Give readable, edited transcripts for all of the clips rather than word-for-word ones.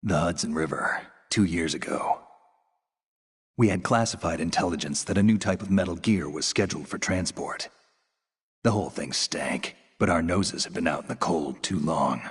The Hudson River, 2 years ago. We had classified intelligence that a new type of metal gear was scheduled for transport. The whole thing stank, but our noses had been out in the cold too long.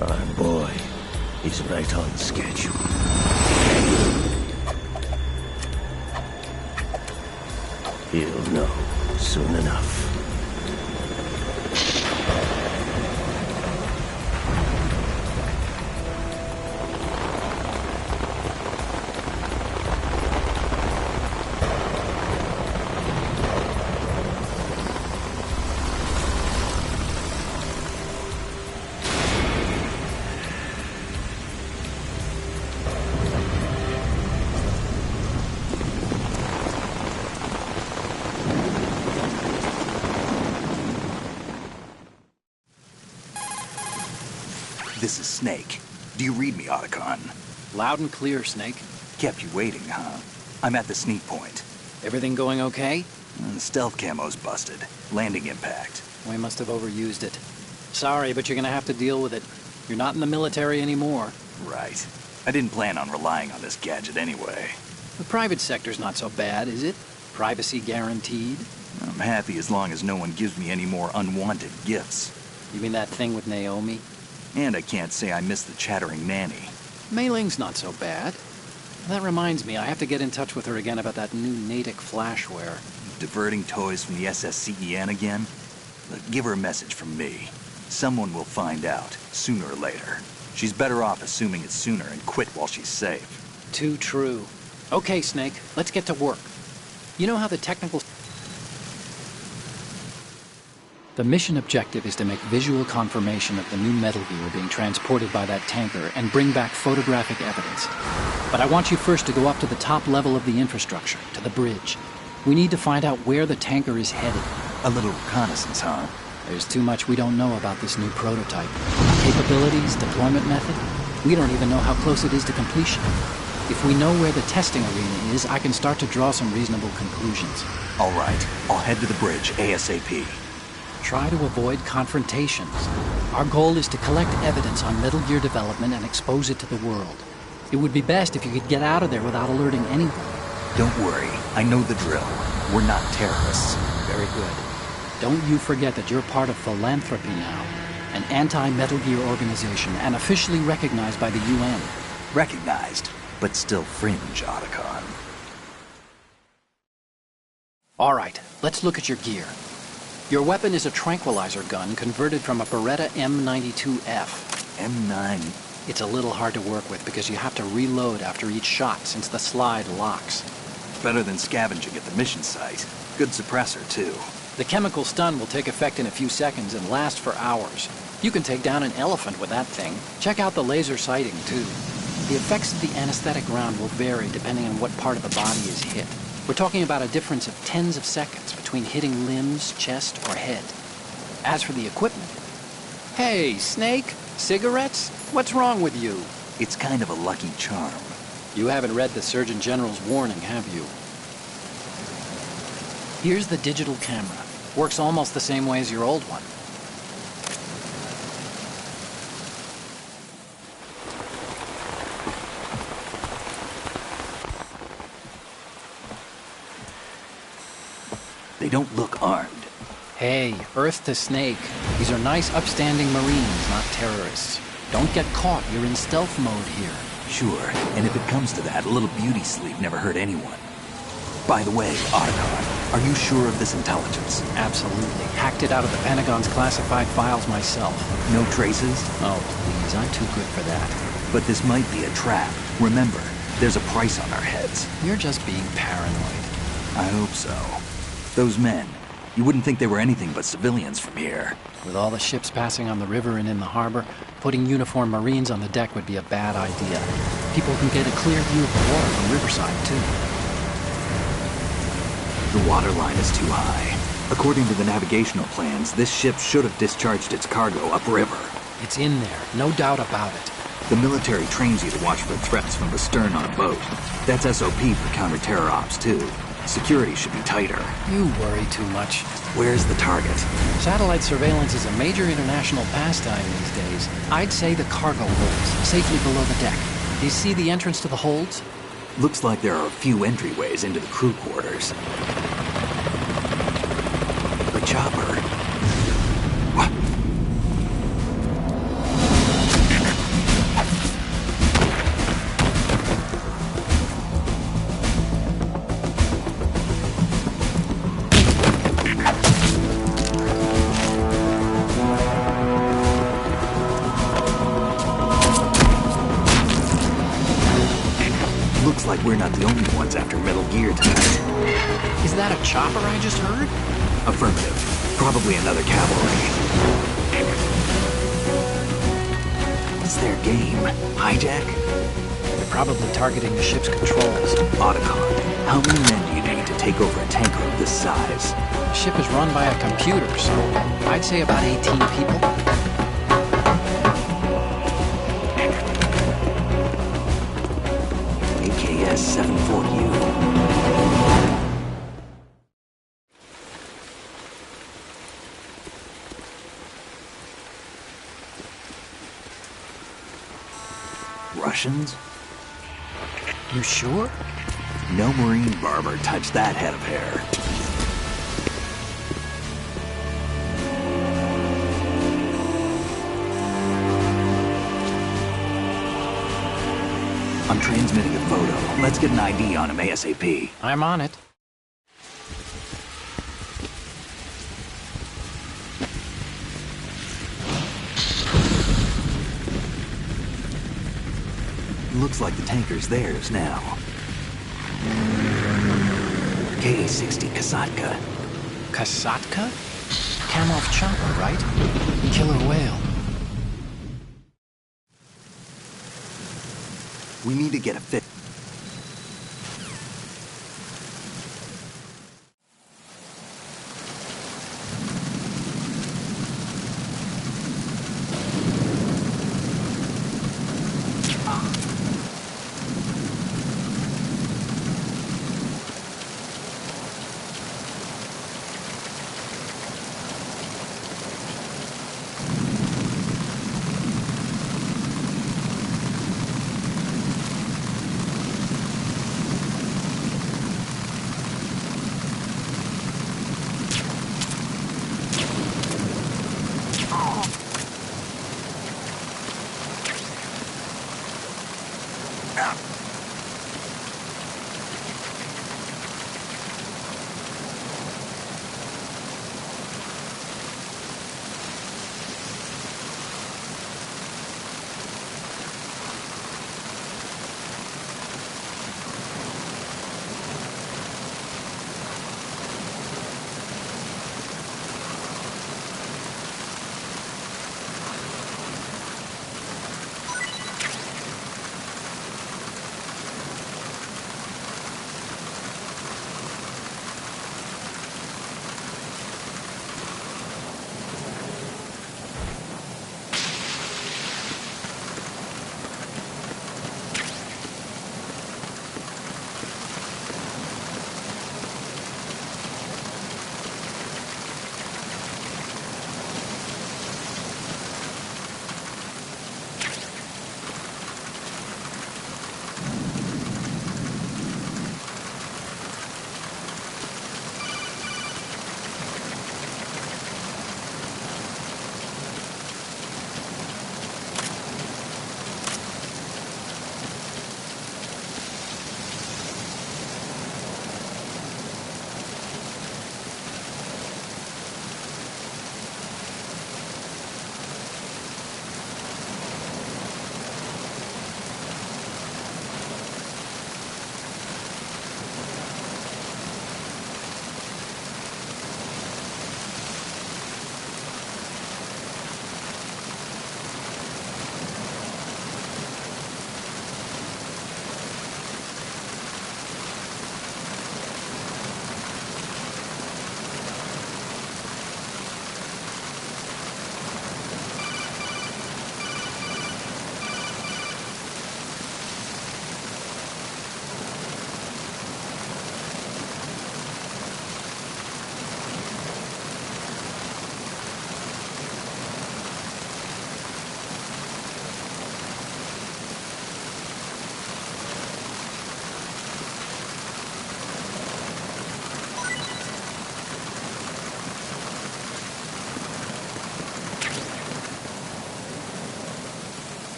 Our boy is right on schedule. He'll know soon enough. This is Snake. Do you read me, Otacon? Loud and clear, Snake. Kept you waiting, huh? I'm at the sneak point. Everything going okay? The stealth camo's busted. Landing impact. We must have overused it. Sorry, but you're gonna have to deal with it. You're not in the military anymore. Right. I didn't plan on relying on this gadget anyway. The private sector's not so bad, is it? Privacy guaranteed? I'm happy as long as no one gives me any more unwanted gifts. You mean that thing with Naomi? And I can't say I miss the chattering nanny. Mei Ling's not so bad. That reminds me, I have to get in touch with her again about that new Natick flashware. Diverting toys from the SSCEN again? Look, give her a message from me. Someone will find out, sooner or later. She's better off assuming it sooner and quit while she's safe. Too true. Okay, Snake, let's get to work. You know how the technical... The mission objective is to make visual confirmation of the new Metal Gear being transported by that tanker and bring back photographic evidence. But I want you first to go up to the top level of the infrastructure, to the bridge. We need to find out where the tanker is headed. A little reconnaissance, huh? There's too much we don't know about this new prototype. Capabilities, deployment method. We don't even know how close it is to completion. If we know where the testing arena is, I can start to draw some reasonable conclusions. All right, I'll head to the bridge ASAP. Try to avoid confrontations. Our goal is to collect evidence on Metal Gear development and expose it to the world. It would be best if you could get out of there without alerting anyone. Don't worry, I know the drill. We're not terrorists. Very good. Don't you forget that you're part of Philanthropy now, an anti-Metal Gear organization and officially recognized by the UN. Recognized, but still fringe, Otacon. All right, let's look at your gear. Your weapon is a tranquilizer gun converted from a Beretta M92F. M9. It's a little hard to work with because you have to reload after each shot since the slide locks. Better than scavenging at the mission site. Good suppressor, too. The chemical stun will take effect in a few seconds and last for hours. You can take down an elephant with that thing. Check out the laser sighting, too. The effects of the anesthetic round will vary depending on what part of the body is hit. We're talking about a difference of tens of seconds between hitting limbs, chest, or head. As for the equipment... Hey, Snake? Cigarettes? What's wrong with you? It's kind of a lucky charm. You haven't read the Surgeon General's warning, have you? Here's the digital camera. Works almost the same way as your old one. They don't look armed. Hey, Earth to Snake. These are nice, upstanding Marines, not terrorists. Don't get caught. You're in stealth mode here. Sure, and if it comes to that, a little beauty sleep never hurt anyone. By the way, Otacon, are you sure of this intelligence? Absolutely. Hacked it out of the Pentagon's classified files myself. No traces? Oh, please, I'm too good for that. But this might be a trap. Remember, there's a price on our heads. You're just being paranoid. I hope so. Those men, you wouldn't think they were anything but civilians from here. With all the ships passing on the river and in the harbor, putting uniformed Marines on the deck would be a bad idea. People can get a clear view of the water from Riverside, too. The water line is too high. According to the navigational plans, this ship should have discharged its cargo upriver. It's in there, no doubt about it. The military trains you to watch for threats from the stern on a boat. That's SOP for counter-terror ops, too. Security should be tighter. You worry too much. Where's the target? Satellite surveillance is a major international pastime these days. I'd say the cargo holds, safely below the deck. Do you see the entrance to the holds? Looks like there are a few entryways into the crew quarters. The chopper. What? Looks like we're not the only ones after Metal Gear tonight. Is that a chopper I just heard? Affirmative. Probably another cavalry. What's their game? Hijack? They're probably targeting the ship's controls. Otacon, how many men do you need to take over a tanker of this size? The ship is run by a computer, so I'd say about 18 people. AKS 74U. Russians? You sure? No Marine barber touched that head of hair. I'm transmitting a photo. Let's get an ID on him ASAP. I'm on it. Looks like the tanker's theirs now. KA-60 Kasatka. Kasatka? Kamov chopper, right? Killer whale. We need to get a fit.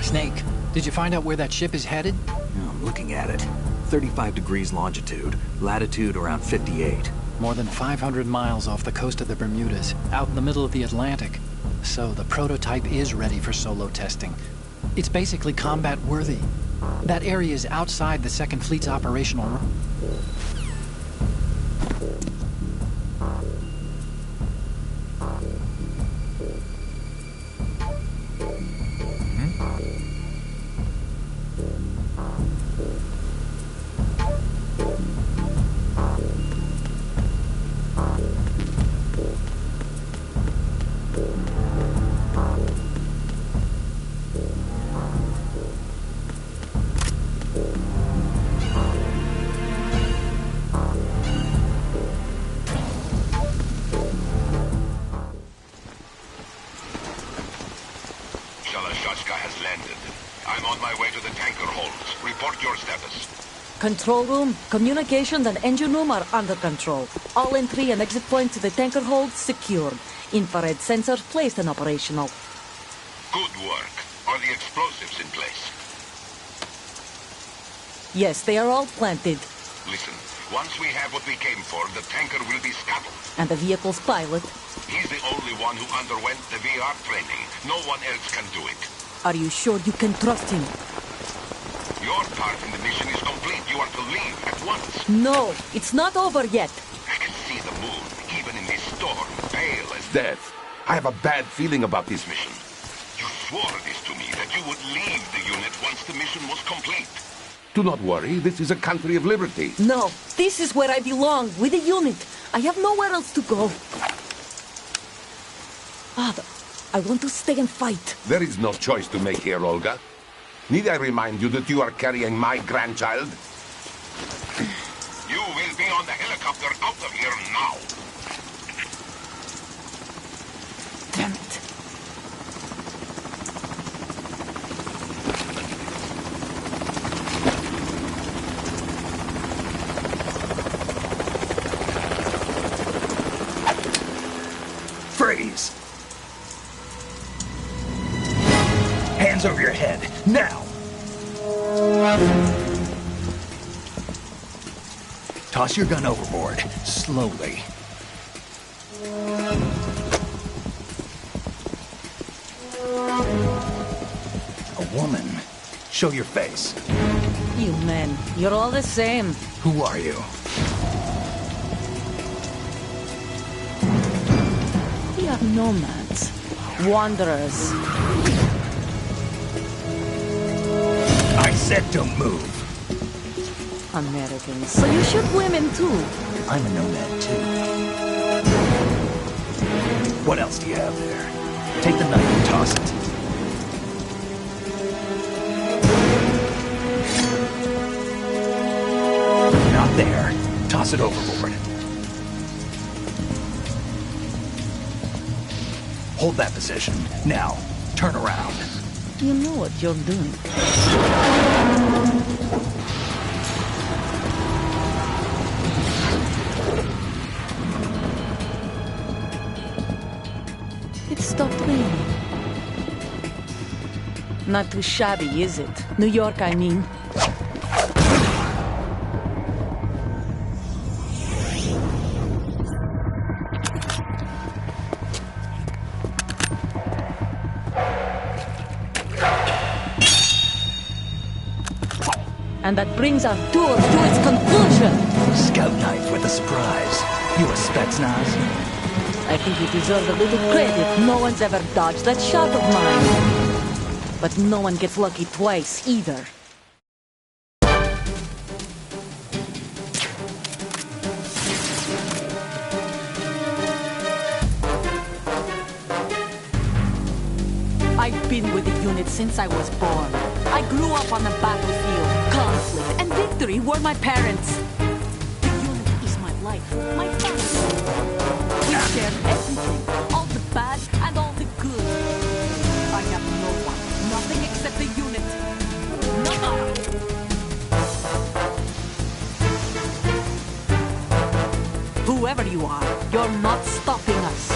Snake, did you find out where that ship is headed? I'm looking at it. 35 degrees longitude, latitude around 58. More than 500 miles off the coast of the Bermudas, out in the middle of the Atlantic. So the prototype is ready for solo testing. It's basically combat-worthy. That area is outside the Second Fleet's operational room. has landed. I'm on my way to the tanker holds. Report your status. Control room, communications and engine room are under control. All entry and exit points to the tanker hold secured. Infrared sensors placed and operational. Good work. Are the explosives in place? Yes, they are all planted. Listen, once we have what we came for, the tanker will be scuttled. And the vehicle's pilot? He's the only one who underwent the VR training. No one else can do it. Are you sure you can trust him? Your part in the mission is complete. You are to leave at once. No, it's not over yet. I can see the moon, even in this storm, pale as death. I have a bad feeling about this mission. You swore this to me, that you would leave the unit once the mission was complete. Do not worry, this is a country of liberty. No, this is where I belong, with the unit. I have nowhere else to go. Father, I want to stay and fight. There is no choice to make here, Olga. Need I remind you that you are carrying my grandchild? You will be on the helicopter out of here now. Damn it. Freeze! Hands over your head, now! Toss your gun overboard, slowly. A woman. Show your face. You men, you're all the same. Who are you? We are nomads. Wanderers. I said don't move. Americans. So you shoot women too. I'm a nomad too. What else do you have there? Take the knife and toss it. Not there. Toss it overboard. Hold that position. Now, turn around. You know what you're doing. It stopped raining. Not too shabby, is it? New York, I mean. And that brings our tour to its conclusion. Scout knife with a surprise. You a Spetsnaz? I think you deserve a little credit. No one's ever dodged that shot of mine. But no one gets lucky twice, either. I've been with the unit since I was born. I grew up on the battlefield. Conflict and victory were my parents. The unit is my life, my family. We share everything, all the bad and all the good. I have no one, nothing except the unit. No. Whoever you are, you're not stopping us.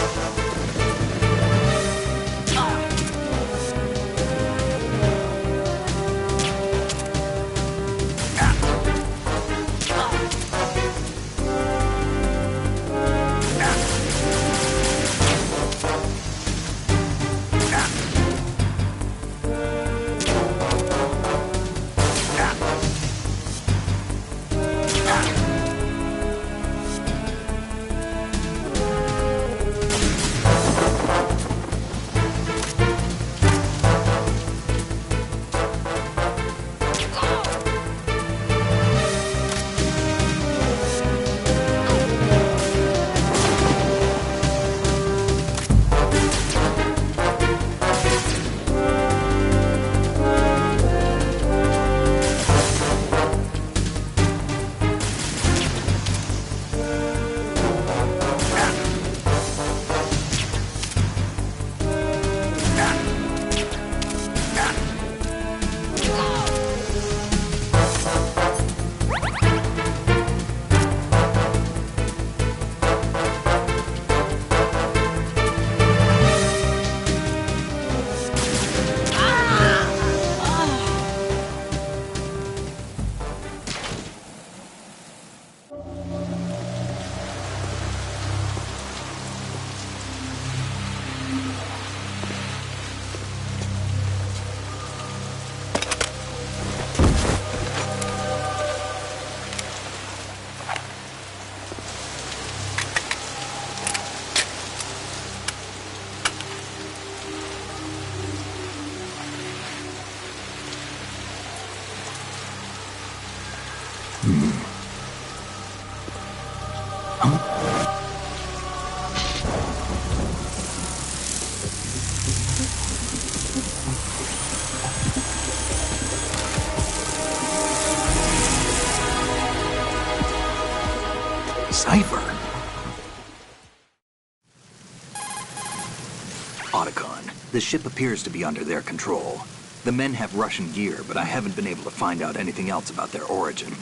Otacon. The ship appears to be under their control. The men have Russian gear, but I haven't been able to find out anything else about their origin.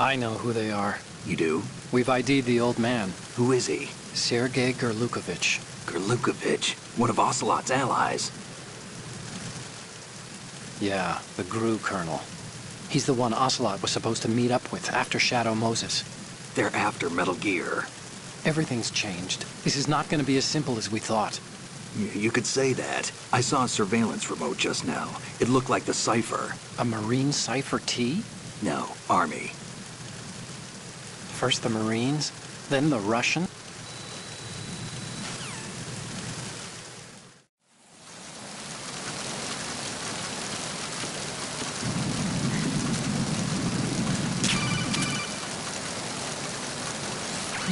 I know who they are. You do? We've ID'd the old man, Who is he? Sergei Gerlukovich. Gerlukovich, one of Ocelot's allies. Yeah, the GRU colonel. He's the one Ocelot was supposed to meet up with after Shadow Moses. They're after Metal Gear. Everything's changed. This is not going to be as simple as we thought. You could say that. I saw a surveillance remote just now. It looked like the Cypher. A Marine Cypher T? No, Army. First the Marines, then the Russian?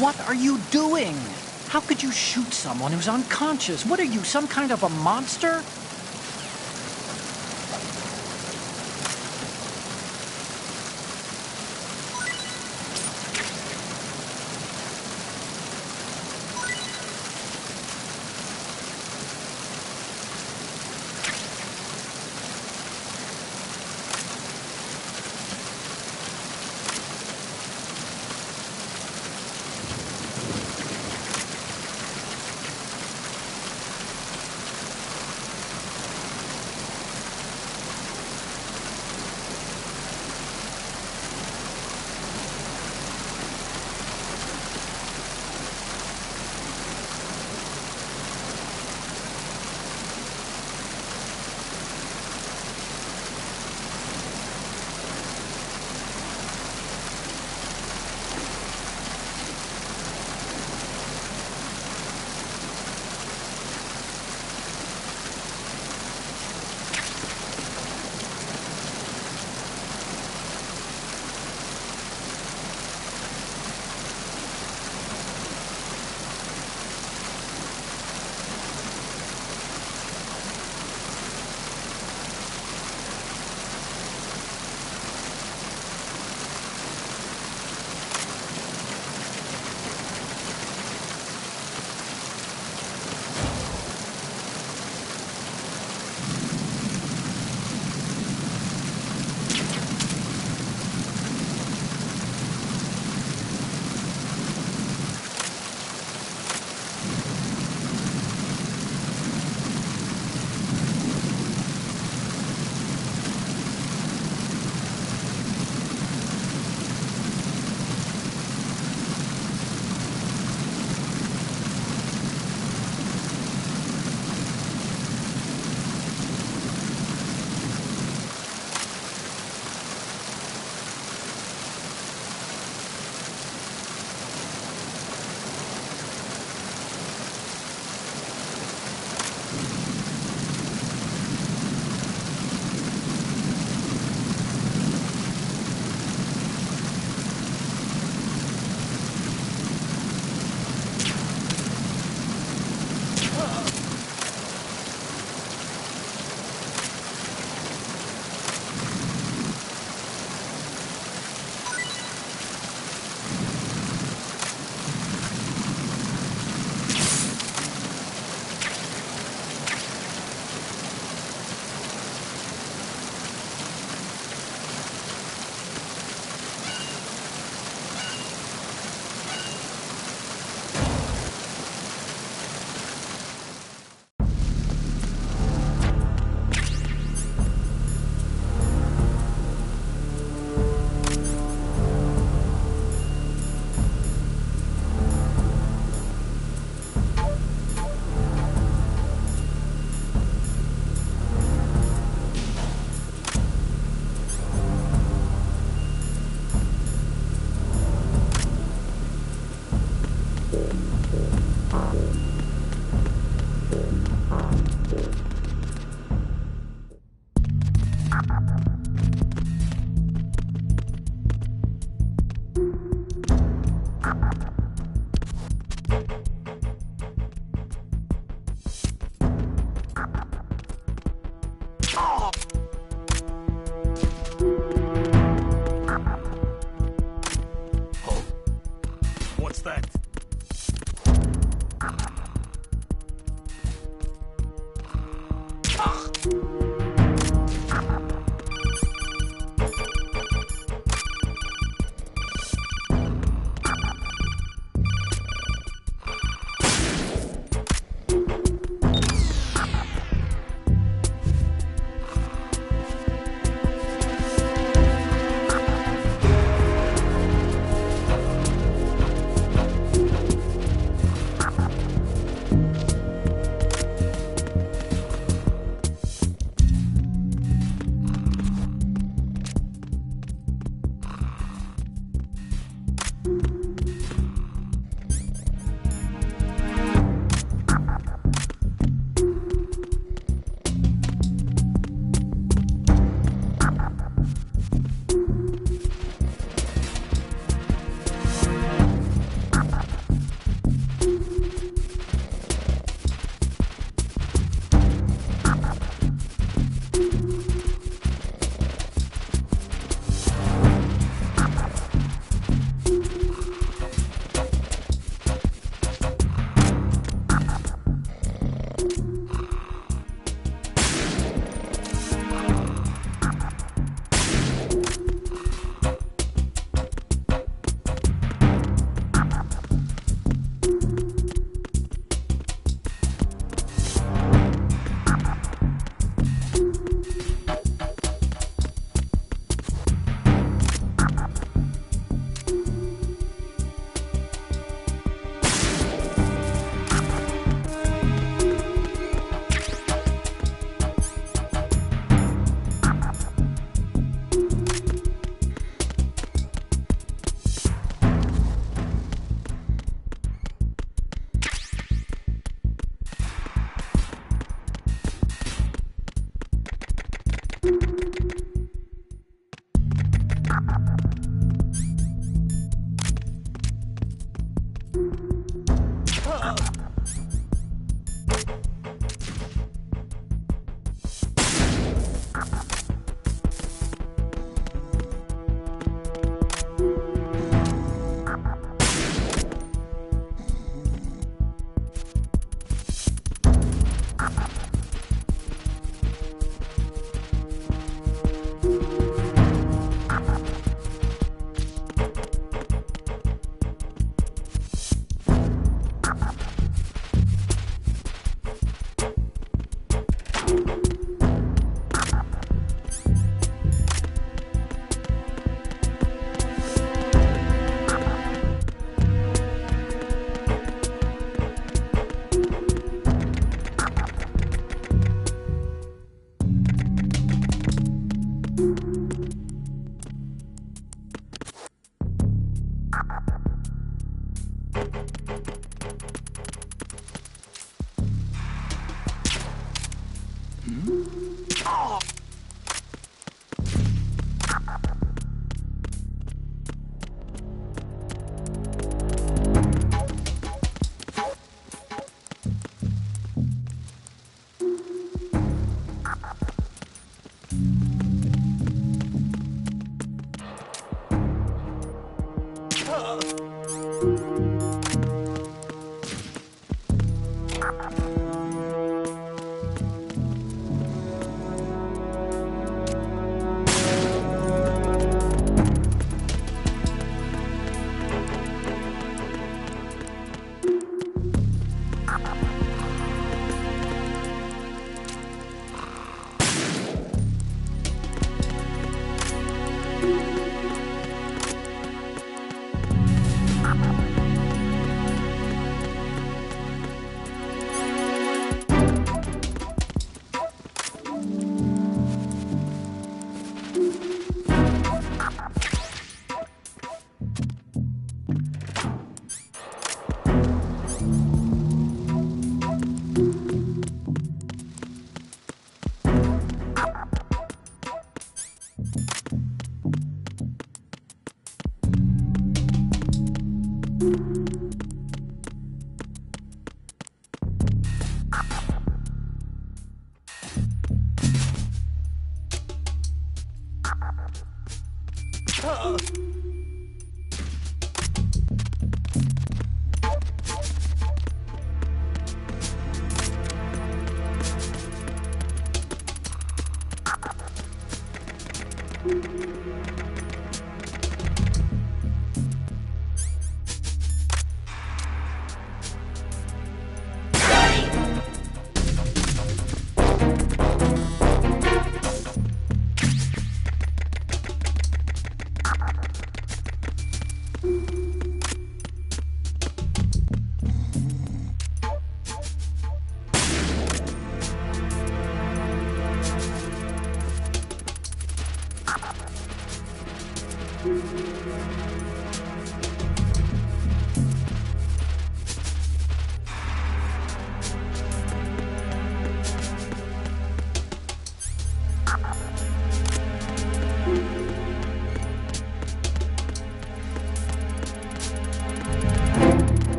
What are you doing? How could you shoot someone who's unconscious? What are you, some kind of a monster?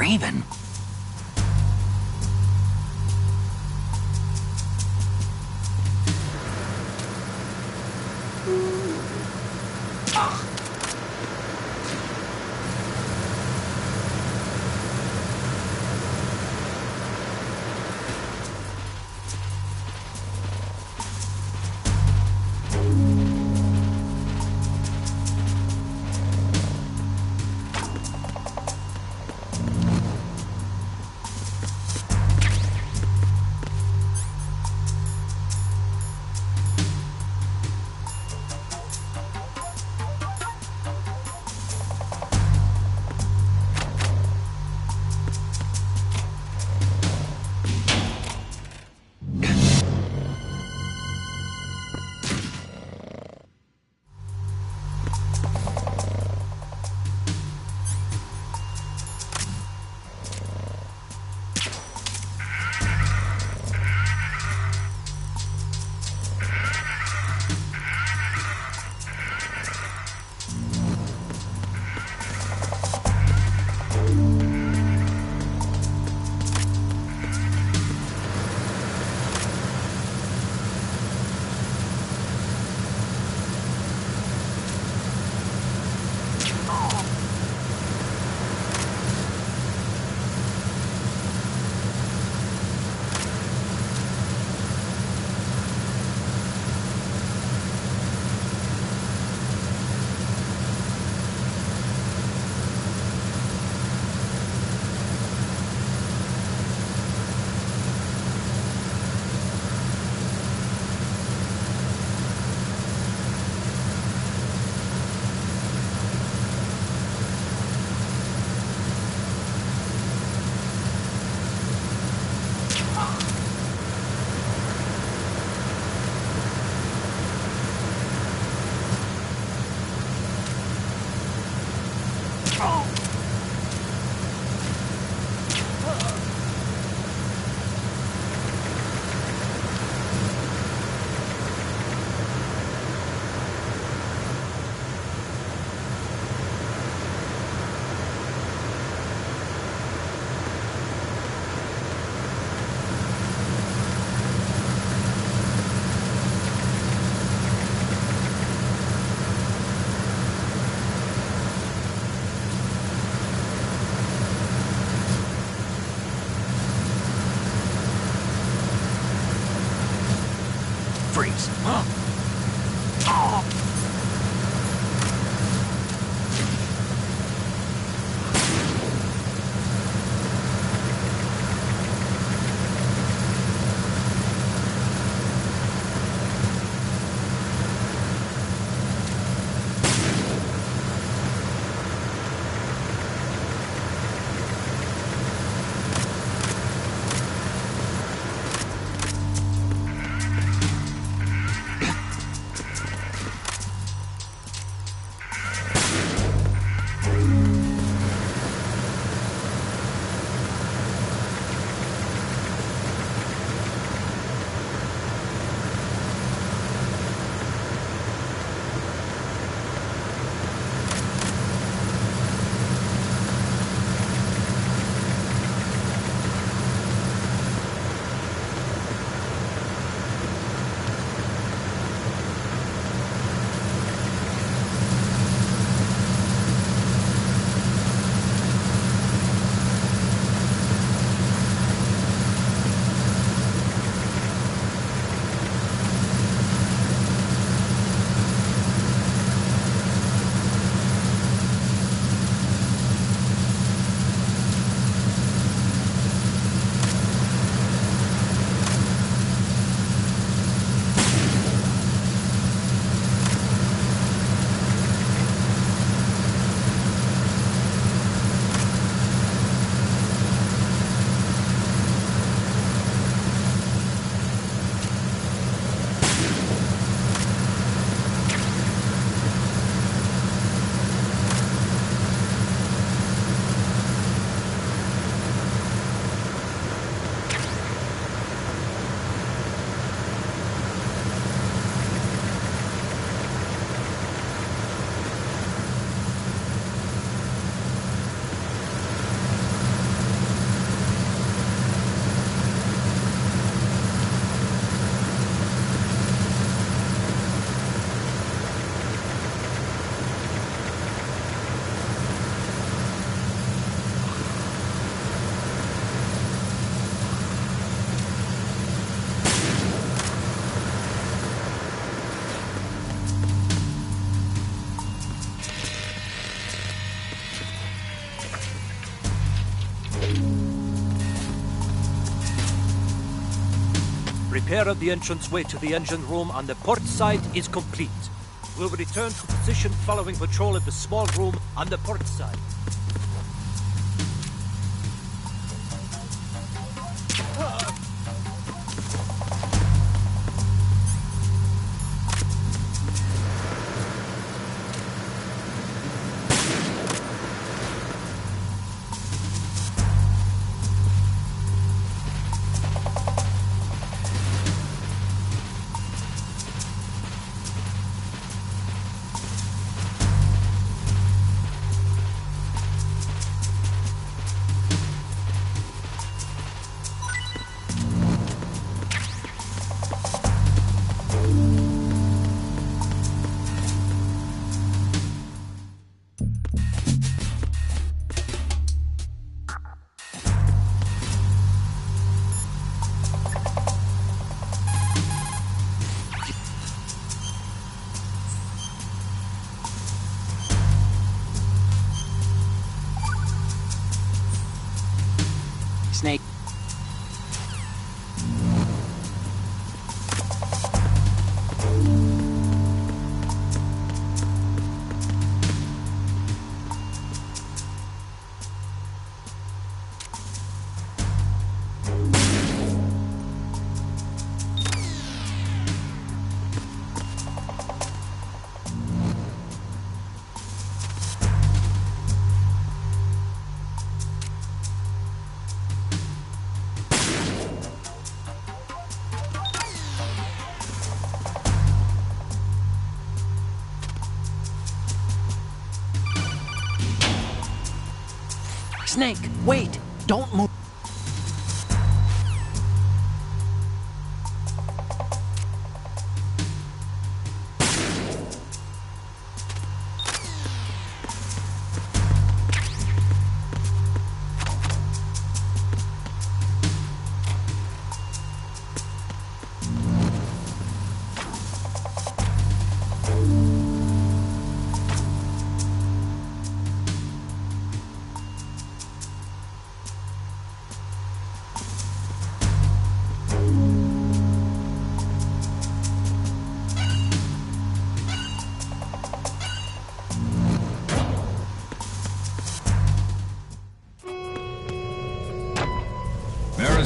Raven? this. Repair of the entranceway to the engine room on the port side is complete. We'll return to position following patrol of the small room on the port side. Snake. Snake, wait! Don't move!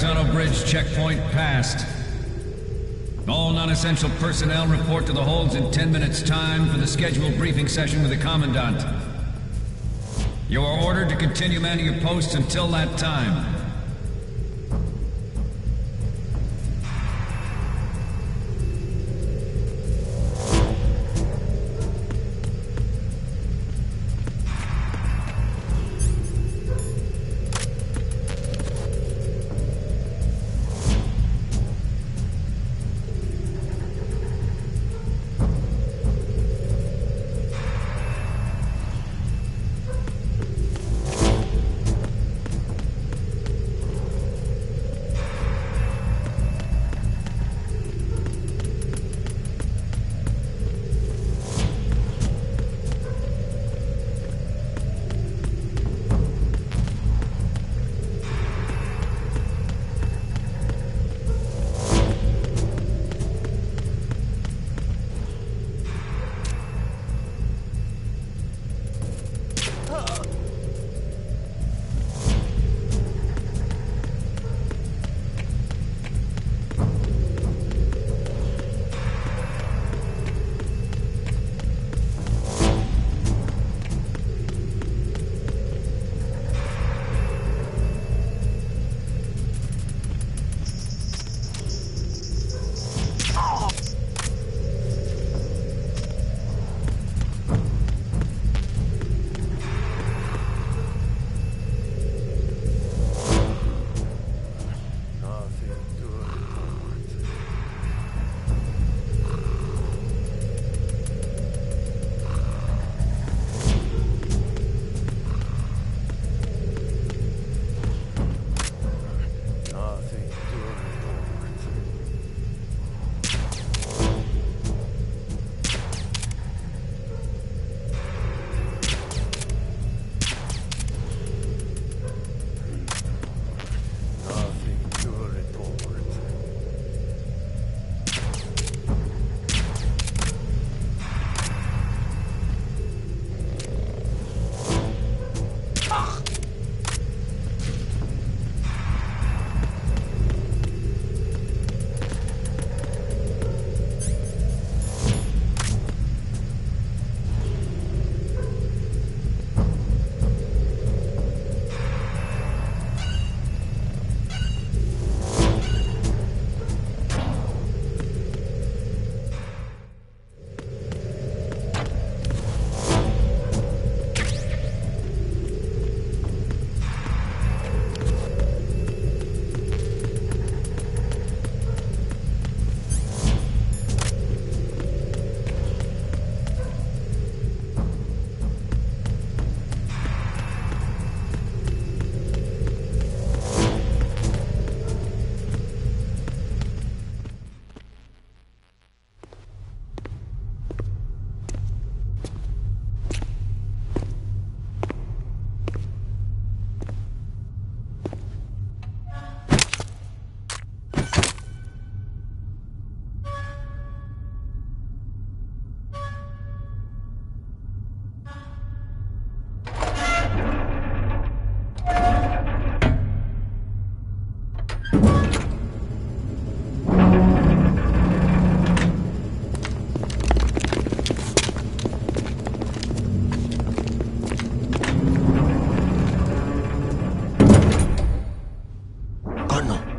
horizontal bridge checkpoint passed. All non-essential personnel report to the holds in 10 minutes' time for the scheduled briefing session with the Commandant. You are ordered to continue manning your posts until that time.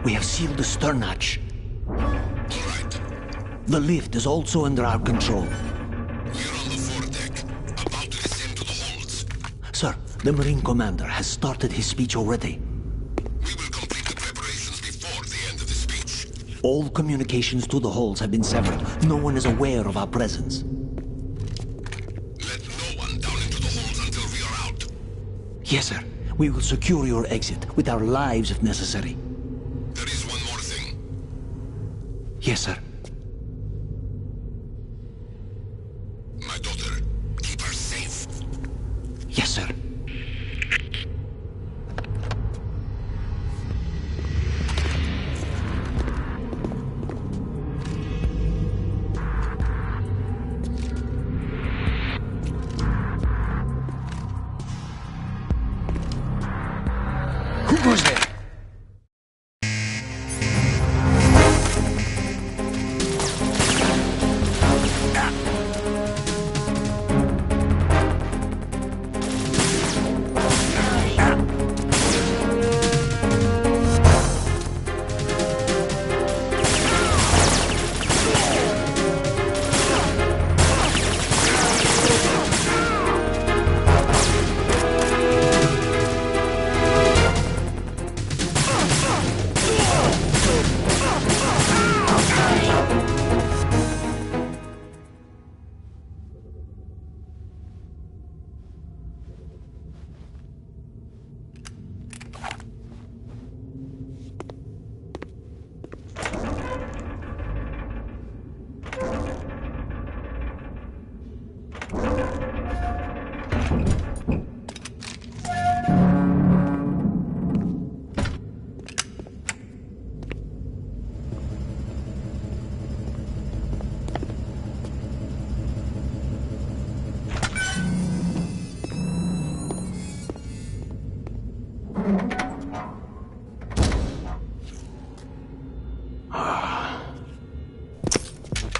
We have sealed the stern hatch. All right. The lift is also under our control. We're on the foredeck, about to descend to the holds. Sir, the Marine Commander has started his speech already. We will complete the preparations before the end of the speech. All communications to the holds have been severed. No one is aware of our presence. Let no one down into the holds until we are out. Yes, sir. We will secure your exit, with our lives if necessary. There is one more thing. Yes, sir. My daughter, keep her safe. Yes, sir. Who goes there?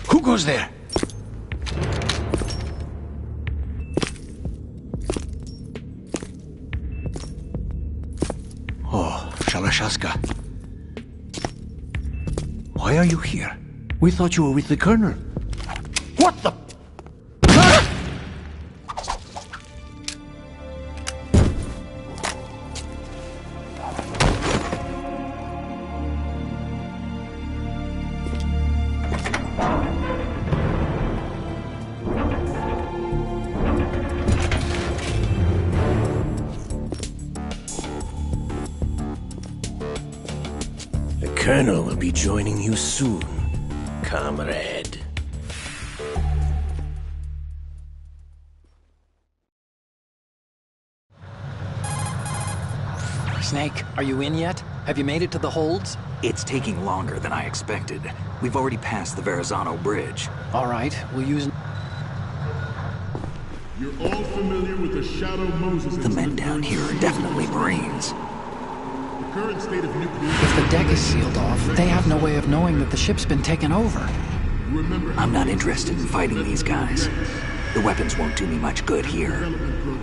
Who goes there? Oh, Shalashaska. Why are you here? We thought you were with the Colonel. What the... The Colonel will be joining you soon, comrade. Snake, are you in yet? Have you made it to the holds? It's taking longer than I expected. We've already passed the Verrazano Bridge. All right, we'll use... You're all familiar with the Shadow Moses The men down here are definitely Marines. The current state of nuclear... If the deck is sealed off, they have no way of knowing that the ship's been taken over. Remember, I'm not interested in fighting these guys. The weapons won't do me much good here.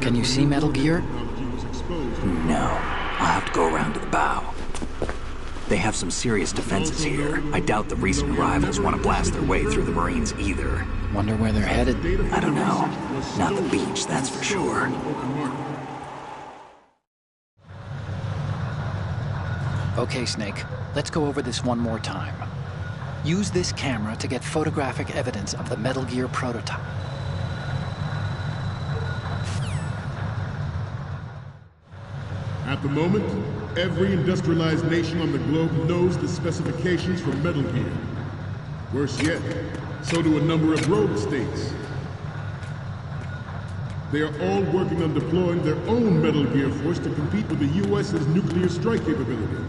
Can you see Metal Gear? No. I'll have to go around to the bow. They have some serious defenses here. I doubt the recent arrivals want to blast their way through the Marines either. Wonder where they're headed? I don't know. Not the beach, that's for sure. Okay, Snake. Let's go over this one more time. Use this camera to get photographic evidence of the Metal Gear prototype. At the moment, every industrialized nation on the globe knows the specifications for Metal Gear. Worse yet, so do a number of rogue states. They are all working on deploying their own Metal Gear force to compete with the US's nuclear strike capability.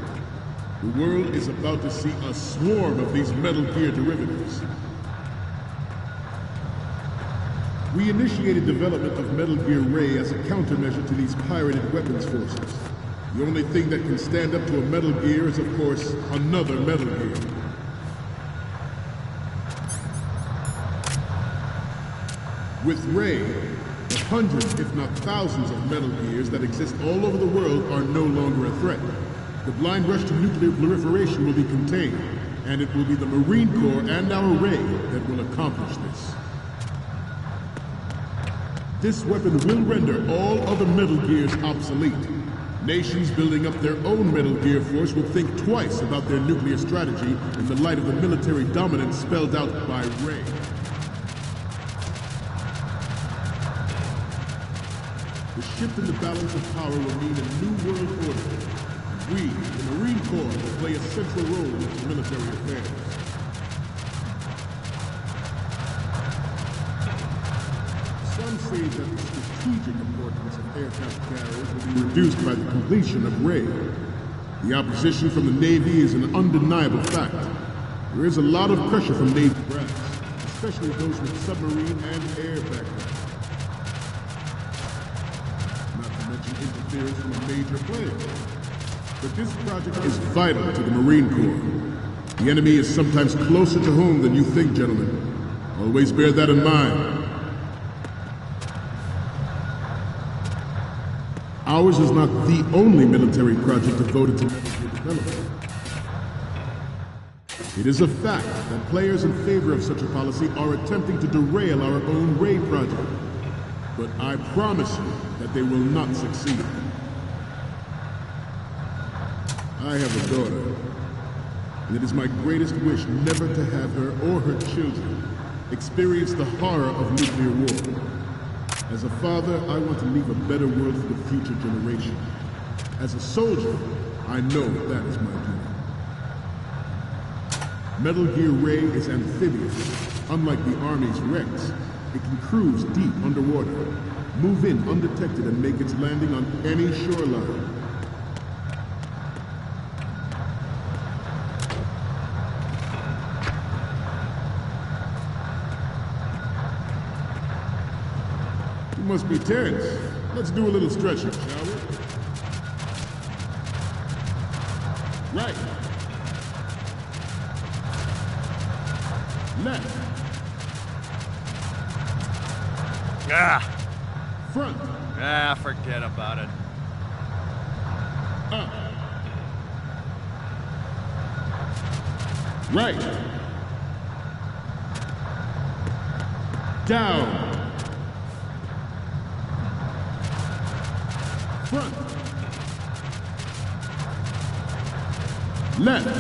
The world is about to see a swarm of these Metal Gear derivatives. We initiated development of Metal Gear Ray as a countermeasure to these pirated weapons forces. The only thing that can stand up to a Metal Gear is, of course, another Metal Gear. With Ray, the hundreds, if not thousands of Metal Gears that exist all over the world are no longer a threat. The blind rush to nuclear proliferation will be contained, and it will be the Marine Corps and our Ray that will accomplish this. This weapon will render all other Metal Gears obsolete. Nations building up their own Metal Gear force will think twice about their nuclear strategy in the light of the military dominance spelled out by Ray. The shift in the balance of power will mean a new world order. We, the Marine Corps, will play a central role in its military affairs. Some say that the strategic importance of aircraft carriers will be reduced by the completion of Ray. The opposition from the Navy is an undeniable fact. There is a lot of pressure from Navy brass, especially those with submarine and air backgrounds. Not to mention interference from a major player. But this project is vital to the Marine Corps. The enemy is sometimes closer to home than you think, gentlemen. Always bear that in mind. Ours is not the only military project devoted to military development. It is a fact that players in favor of such a policy are attempting to derail our own Ray project. But I promise you that they will not succeed. I have a daughter, and it is my greatest wish never to have her or her children experience the horror of nuclear war. As a father, I want to leave a better world for the future generation. As a soldier, I know that is my duty. Metal Gear Ray is amphibious. Unlike the Army's Rex, it can cruise deep underwater, move in undetected and make its landing on any shoreline. You must be tense. Let's do a little stretching, shall we? Right. Left. Ah! Front. Ah, forget about it. Up. Right. Down. Front. Left.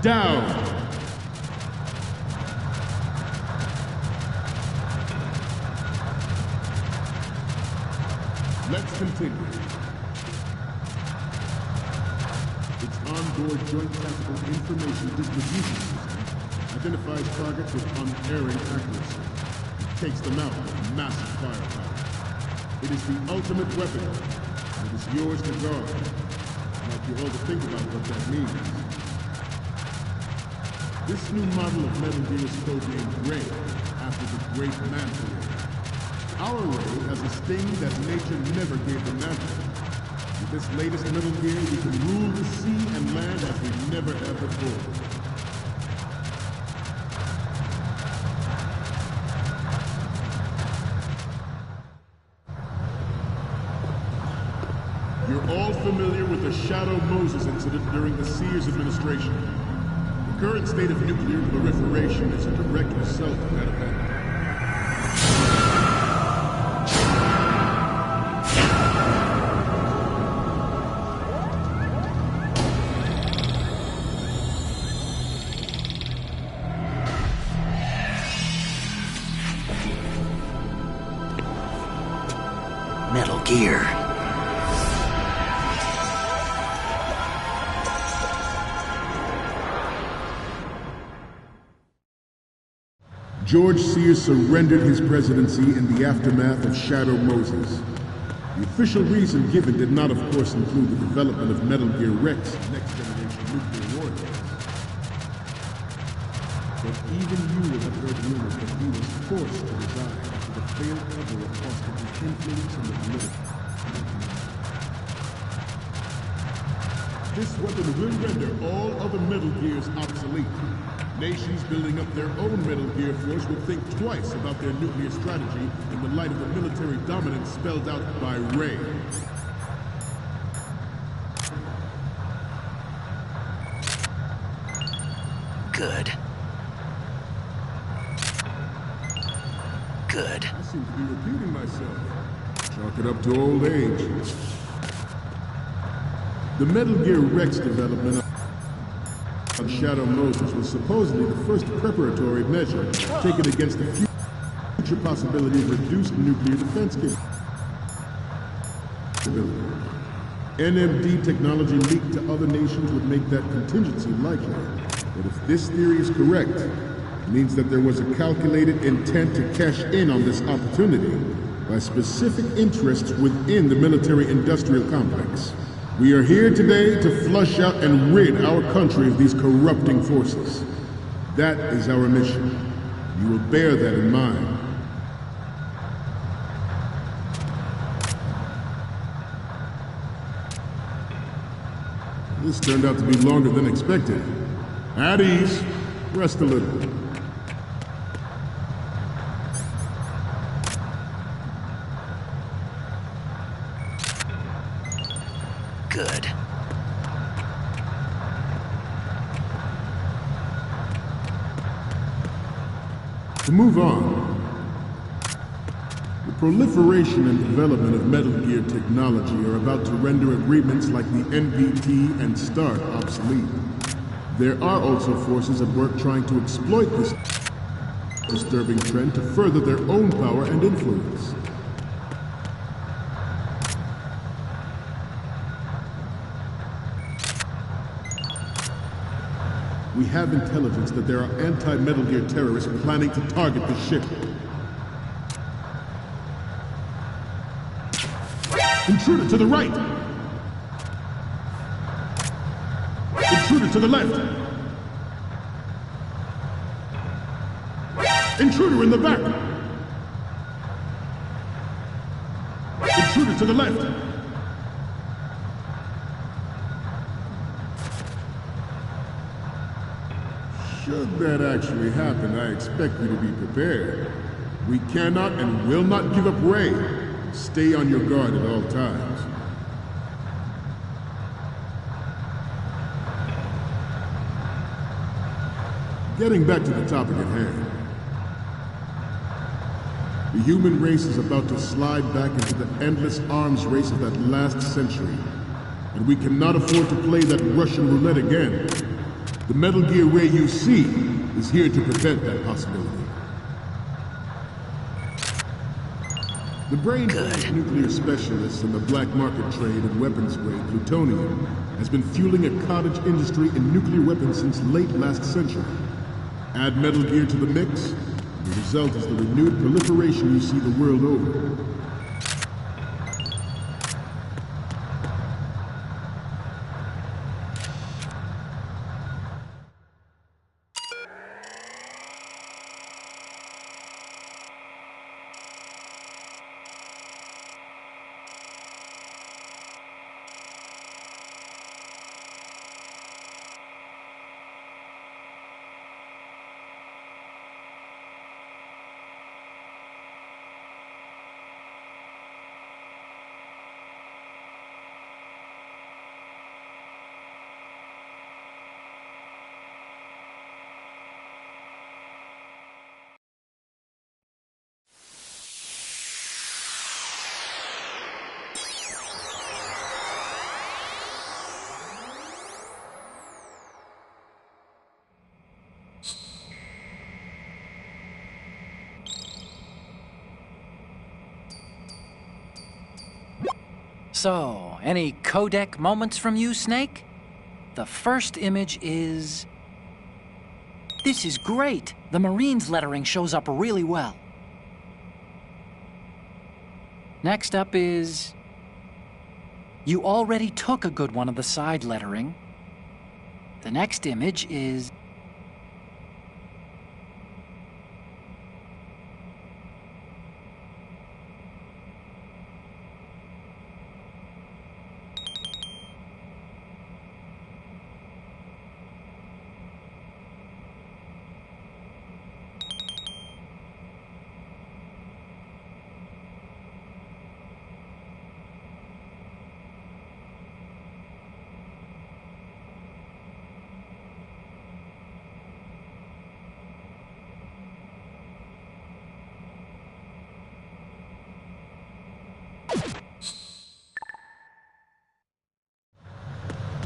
Down. Let's continue. Its onboard joint tactical information distribution system identifies targets with unerring accuracy. It takes them out with massive firepower. It is the ultimate weapon, and it is yours to guard. I'd like you all to think about what that means. This new model of Metal Gear is codenamed Ray, after the great Manta Ray. Our Ray has a sting that nature never gave the Manta. With this latest Metal Gear, we can rule the sea and land as we never have before. You're all familiar with the Shadow Moses incident during the Sears administration. The current state of nuclear proliferation is a direct result of that event. Metal Gear. George Sears surrendered his presidency in the aftermath of Shadow Moses. The official reason given did not, of course, include the development of Metal Gear Rex, next-generation nuclear warheads. But even you will have heard rumors that he was forced to resign after the failed cover of hostage influence in the political. This weapon will render all other Metal Gears obsolete. Nations building up their own Metal Gear force would think twice about their nuclear strategy in the light of the military dominance spelled out by Ray. Good. Good. I seem to be repeating myself. Chalk it up to old age. The Metal Gear Rex development on Shadow Moses was supposedly the first preparatory measure taken against the future possibility of reduced nuclear defense capability. NMD technology leaked to other nations would make that contingency likely. But if this theory is correct, it means that there was a calculated intent to cash in on this opportunity by specific interests within the military-industrial complex. We are here today to flush out and rid our country of these corrupting forces. That is our mission. You will bear that in mind. This turned out to be longer than expected. At ease. Rest a little. Good. To move on, the proliferation and development of Metal Gear technology are about to render agreements like the NVT and START obsolete. There are also forces at work trying to exploit this disturbing trend to further their own power and influence. We have intelligence that there are anti-Metal Gear terrorists planning to target the ship. Intruder to the right! Intruder to the left! Intruder in the back! Intruder to the left! Should that actually happen, I expect you to be prepared. We cannot and will not give up Ray. Stay on your guard at all times. Getting back to the topic at hand. The human race is about to slide back into the endless arms race of that last century. And we cannot afford to play that Russian roulette again. The Metal Gear Ray you see is here to prevent that possibility. The brains of nuclear specialists in the black market trade in weapons grade plutonium has been fueling a cottage industry in nuclear weapons since late last century. Add Metal Gear to the mix, and the result is the renewed proliferation you see the world over. So, any codec moments from you, Snake? The first image is... This is great! The Marines lettering shows up really well. Next up is... You already took a good one of the side lettering. The next image is...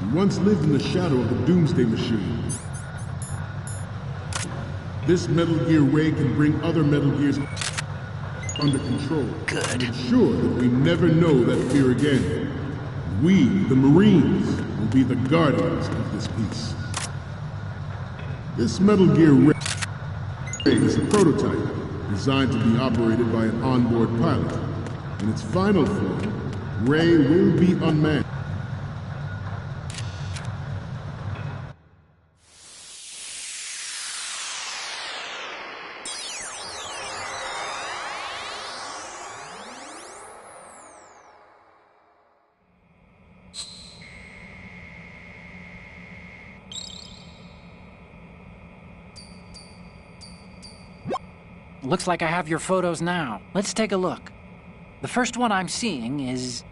We once lived in the shadow of the Doomsday Machine. This Metal Gear Ray can bring other Metal Gears under control. Good. And ensure that we never know that fear again. We, the Marines, will be the guardians of this peace. This Metal Gear Ray is a prototype designed to be operated by an onboard pilot. In its final form, Ray will be unmanned. Looks like I have your photos now. Let's take a look. The first one I'm seeing is...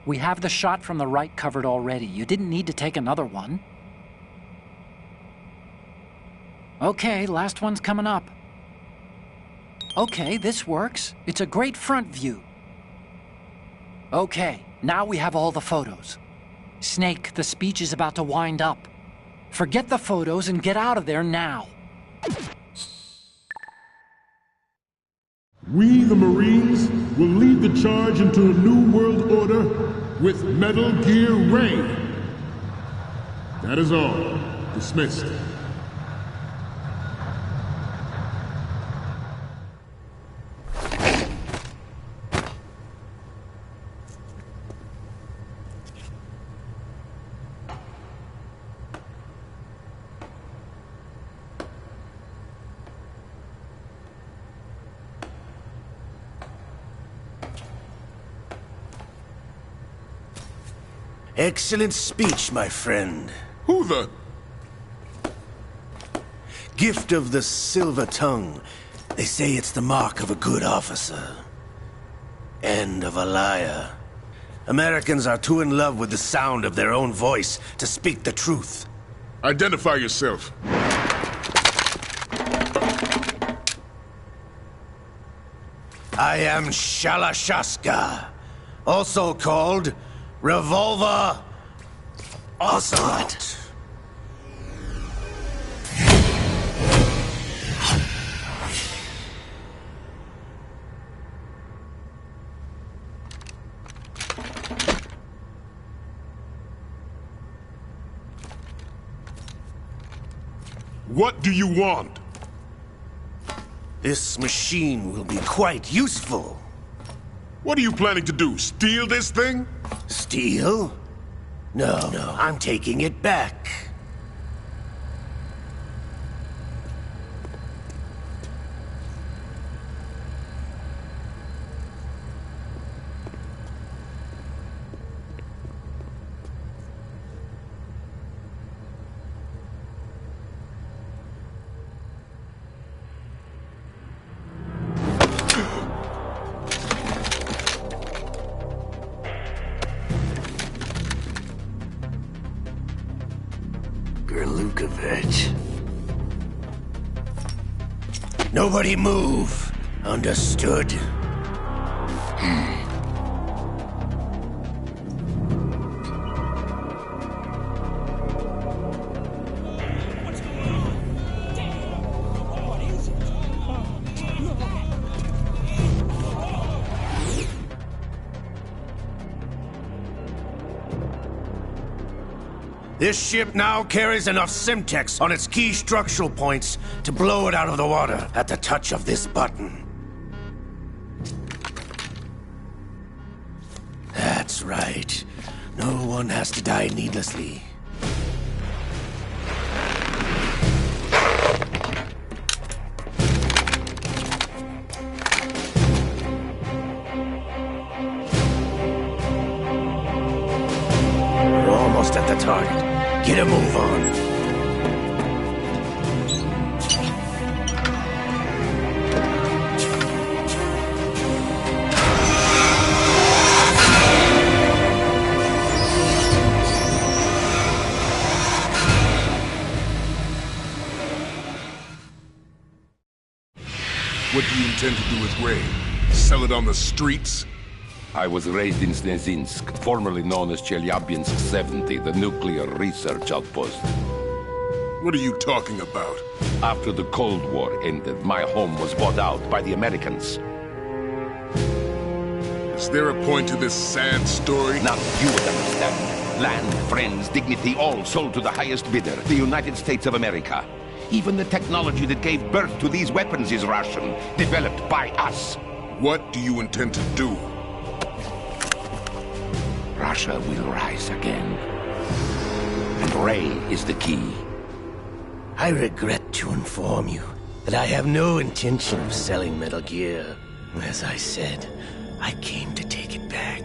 We have the shot from the right covered already. You didn't need to take another one. Okay, last one's coming up. Okay, this works. It's a great front view. Okay, now we have all the photos. Snake, the speech is about to wind up. Forget the photos and get out of there now. We, the Marines, will lead the charge into a new world order with Metal Gear Ray. That is all. Dismissed. Excellent speech, my friend. Who the... Gift of the silver tongue. They say it's the mark of a good officer. And of a liar. Americans are too in love with the sound of their own voice to speak the truth. Identify yourself. I am Shalashaska, also called Revolver Ocelot. What do you want? This machine will be quite useful. What are you planning to do? Steal this thing? Steal? No, I'm taking it back. Nobody move. Understood? This ship now carries enough Simtex on its key structural points to blow it out of the water at the touch of this button. That's right. No one has to die needlessly. We're almost at the target. Get a move on. What do you intend to do with Ray? Sell it on the streets? I was raised in Snezinsk, formerly known as Chelyabinsk 70, the nuclear research outpost. What are you talking about? After the Cold War ended, my home was bought out by the Americans. Is there a point to this sad story? Now you would understand. Land, friends, dignity, all sold to the highest bidder, the United States of America. Even the technology that gave birth to these weapons is Russian, developed by us. What do you intend to do? Russia will rise again. And Ray is the key. I regret to inform you that I have no intention of selling Metal Gear. As I said, I came to take it back.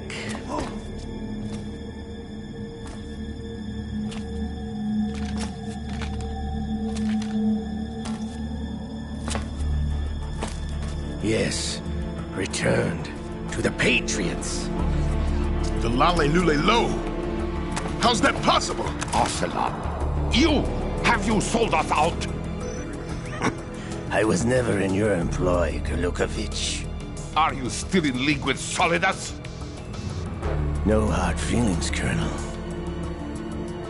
Yes, returned to the Patriots. The Lale Lule Lo? How's that possible? Ocelot, have you sold us out? I was never in your employ, Kurlukovich. Are you still in league with Solidus? No hard feelings, Colonel.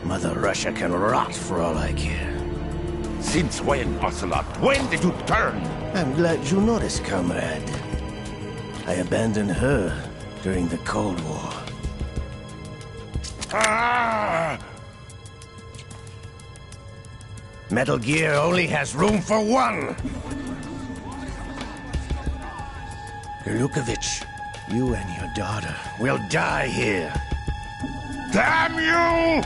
Mother Russia can rot for all I care. Since when, Ocelot? When did you turn? I'm glad you noticed, comrade. I abandoned her during the Cold War. Ah! Metal Gear only has room for one! Kurlukovich, you and your daughter will die here. Damn you!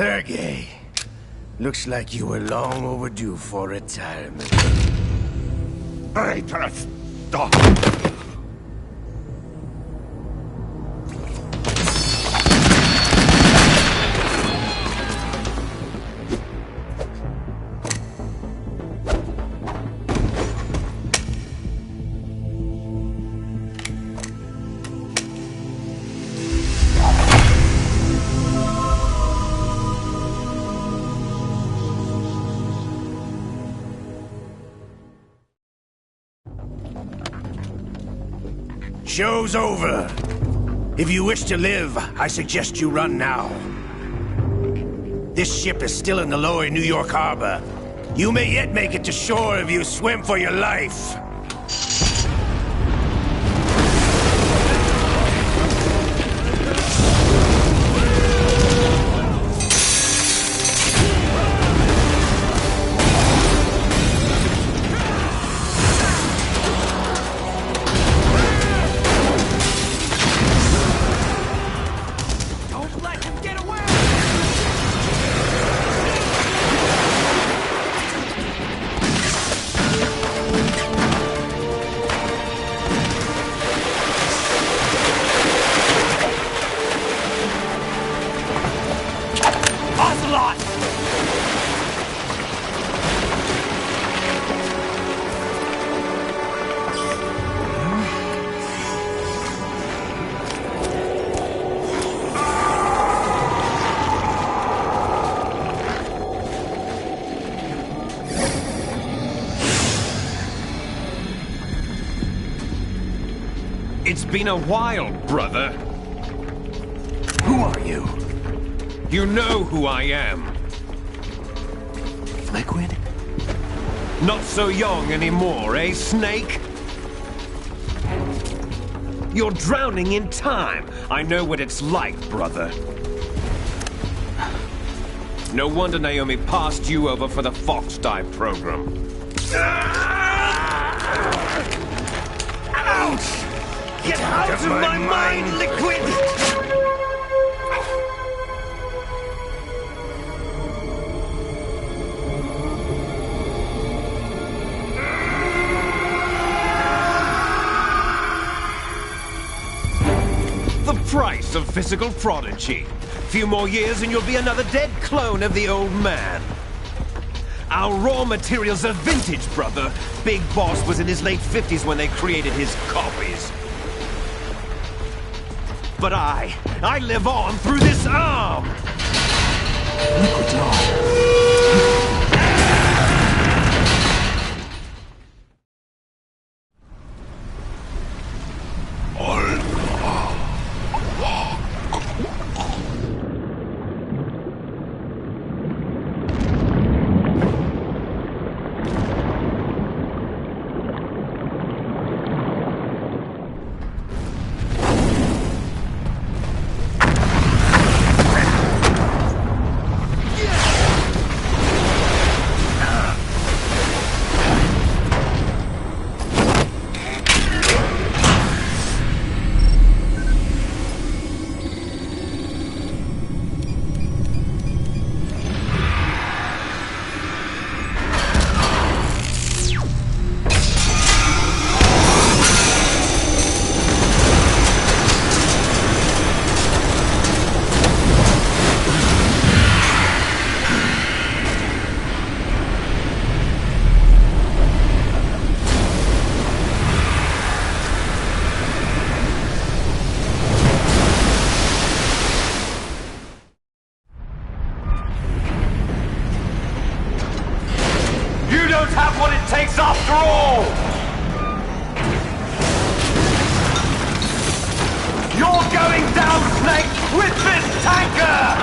Sergei, looks like you were long overdue for retirement. Traitorous dog! Show's over. If you wish to live, I suggest you run now. This ship is still in the lower New York harbor. You may yet make it to shore if you swim for your life. It's been a while, brother. Who are you? You know who I am. Liquid? Not so young anymore, eh, Snake? You're drowning in time. I know what it's like, brother. No wonder Naomi passed you over for the Fox Dive program. Ouch! Get out of my mind, Liquid! The price of physical prodigy. Few more years and you'll be another dead clone of the old man. Our raw materials are vintage, brother. Big Boss was in his late 50s when they created his copies. But I live on through this arm! Liquid's arm. What it takes after all! You're going down, Snake, with this tanker!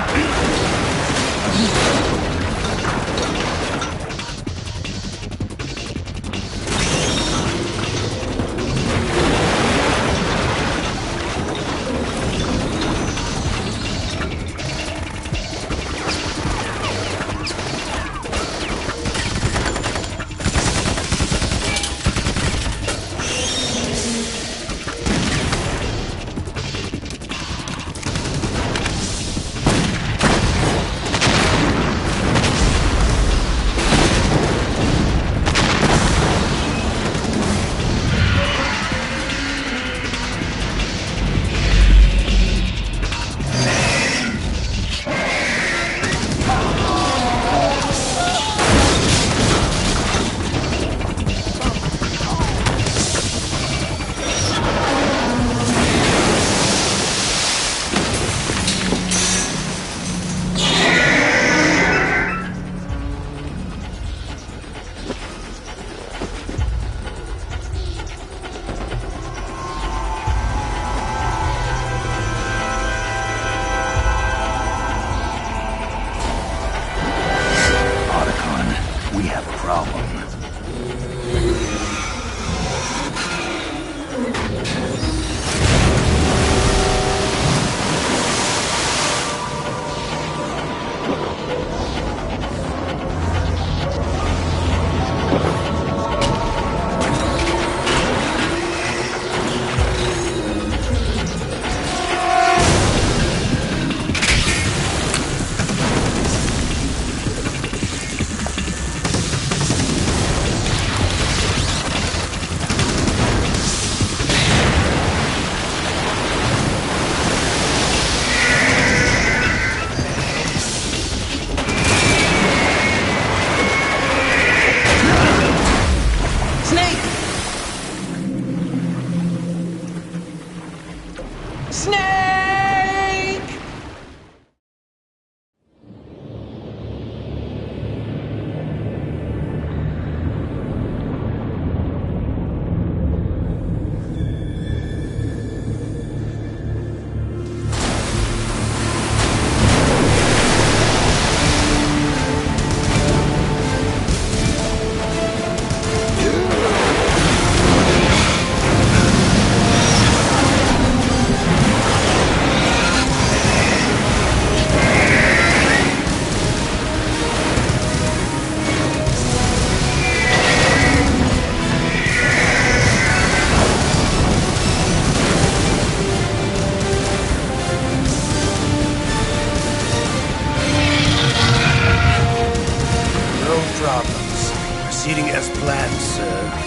as planned, sir.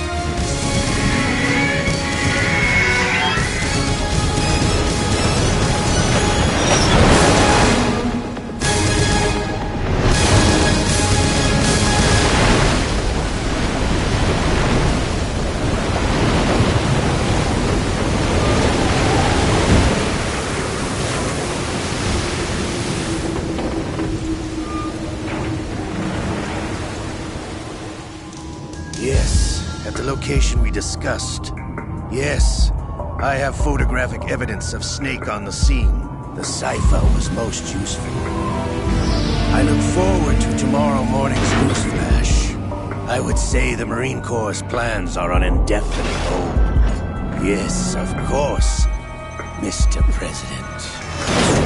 Yes, at the location we discussed. Yes, I have photographic evidence of Snake on the scene. The cipher was most useful. I look forward to tomorrow morning's news flash. I would say the Marine Corps' plans are on indefinite hold. Yes, of course, Mr. President.